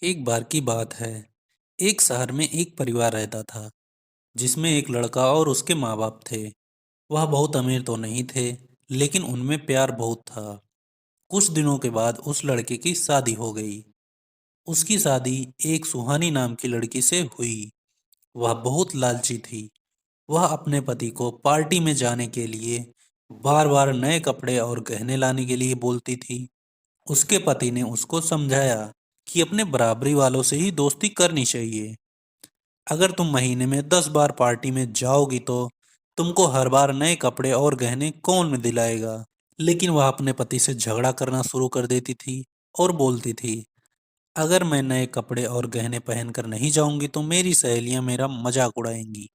एक बार की बात है। एक शहर में एक परिवार रहता था, जिसमें एक लड़का और उसके माँ बाप थे। वह बहुत अमीर तो नहीं थे, लेकिन उनमें प्यार बहुत था। कुछ दिनों के बाद उस लड़के की शादी हो गई। उसकी शादी एक सुहानी नाम की लड़की से हुई। वह बहुत लालची थी। वह अपने पति को पार्टी में जाने के लिए बार बार नए कपड़े और गहने लाने के लिए बोलती थी। उसके पति ने उसको समझाया कि अपने बराबरी वालों से ही दोस्ती करनी चाहिए। अगर तुम महीने में 10 बार पार्टी में जाओगी तो तुमको हर बार नए कपड़े और गहने कौन दिलाएगा। लेकिन वह अपने पति से झगड़ा करना शुरू कर देती थी और बोलती थी, अगर मैं नए कपड़े और गहने पहनकर नहीं जाऊंगी तो मेरी सहेलियां मेरा मजाक उड़ाएंगी।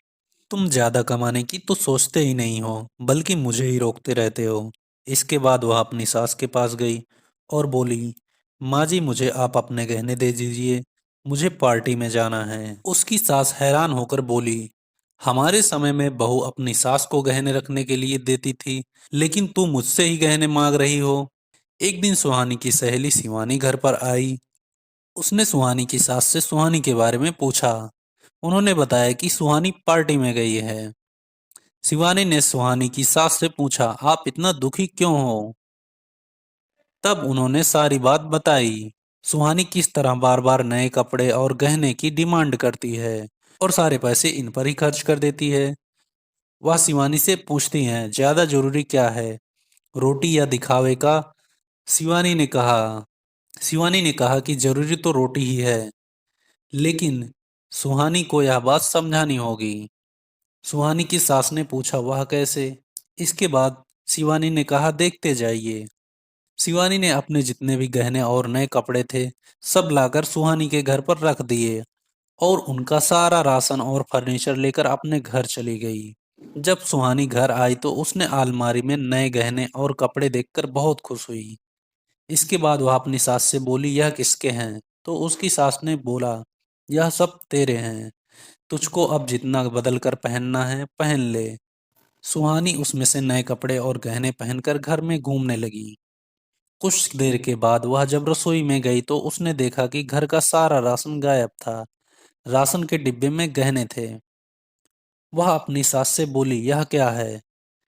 तुम ज्यादा कमाने की तो सोचते ही नहीं हो, बल्कि मुझे ही रोकते रहते हो। इसके बाद वह अपनी सास के पास गई और बोली, माँ जी मुझे आप अपने गहने दे दीजिए, मुझे पार्टी में जाना है। उसकी सास हैरान होकर बोली, हमारे समय में बहू अपनी सास को गहने रखने के लिए देती थी, लेकिन तू मुझसे ही गहने मांग रही हो। एक दिन सुहानी की सहेली शिवानी घर पर आई। उसने सुहानी की सास से सुहानी के बारे में पूछा। उन्होंने बताया कि सुहानी पार्टी में गई है। शिवानी ने सुहानी की सास से पूछा, आप इतना दुखी क्यों हो? तब उन्होंने सारी बात बताई। सुहानी किस तरह बार बार नए कपड़े और गहने की डिमांड करती है और सारे पैसे इन पर ही खर्च कर देती है। वह शिवानी से पूछती हैं, ज्यादा जरूरी क्या है, रोटी या दिखावे का? शिवानी ने कहा शिवानी ने कहा कि जरूरी तो रोटी ही है, लेकिन सुहानी को यह बात समझानी होगी। सुहानी की सास ने पूछा, वह कैसे? इसके बाद शिवानी ने कहा, देखते जाइए। शिवानी ने अपने जितने भी गहने और नए कपड़े थे, सब लाकर सुहानी के घर पर रख दिए और उनका सारा राशन और फर्नीचर लेकर अपने घर चली गई। जब सुहानी घर आई तो उसने अलमारी में नए गहने और कपड़े देखकर बहुत खुश हुई। इसके बाद वह अपनी सास से बोली, यह किसके हैं? तो उसकी सास ने बोला, यह सब तेरे हैं, तुझको अब जितना बदल कर पहनना है पहन ले। सुहानी उसमें से नए कपड़े और गहने पहनकर घर में घूमने लगी। कुछ देर के बाद वह जब रसोई में गई तो उसने देखा कि घर का सारा राशन गायब था। राशन के डिब्बे में गहने थे। वह अपनी सास से बोली, यह क्या है?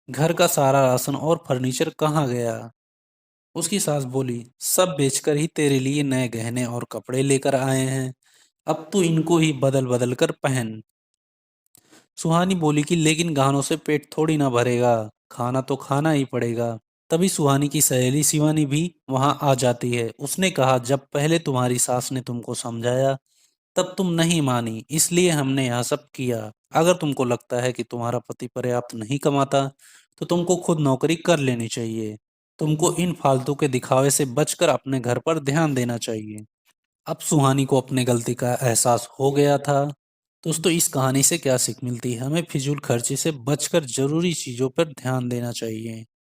घर का सारा राशन और फर्नीचर कहाँ गया? उसकी सास बोली, सब बेचकर ही तेरे लिए नए गहने और कपड़े लेकर आए हैं, अब तू इनको ही बदल बदल कर पहन। सुहानी बोली कि लेकिन गहनों से पेट थोड़ी ना भरेगा, खाना तो खाना ही पड़ेगा। तभी सुहानी की सहेली शिवानी भी वहां आ जाती है। उसने कहा, जब पहले तुम्हारी सास ने तुमको समझाया तब तुम नहीं मानी, इसलिए हमने यह सब किया। अगर तुमको लगता है कि तुम्हारा पति पर्याप्त नहीं कमाता तो तुमको खुद नौकरी कर लेनी चाहिए। तुमको इन फालतू के दिखावे से बचकर अपने घर पर ध्यान देना चाहिए। अब सुहानी को अपने गलती का एहसास हो गया था। दोस्तों, इस कहानी से क्या सीख मिलती है? हमें फिजूल खर्ची से बचकर जरूरी चीजों पर ध्यान देना चाहिए।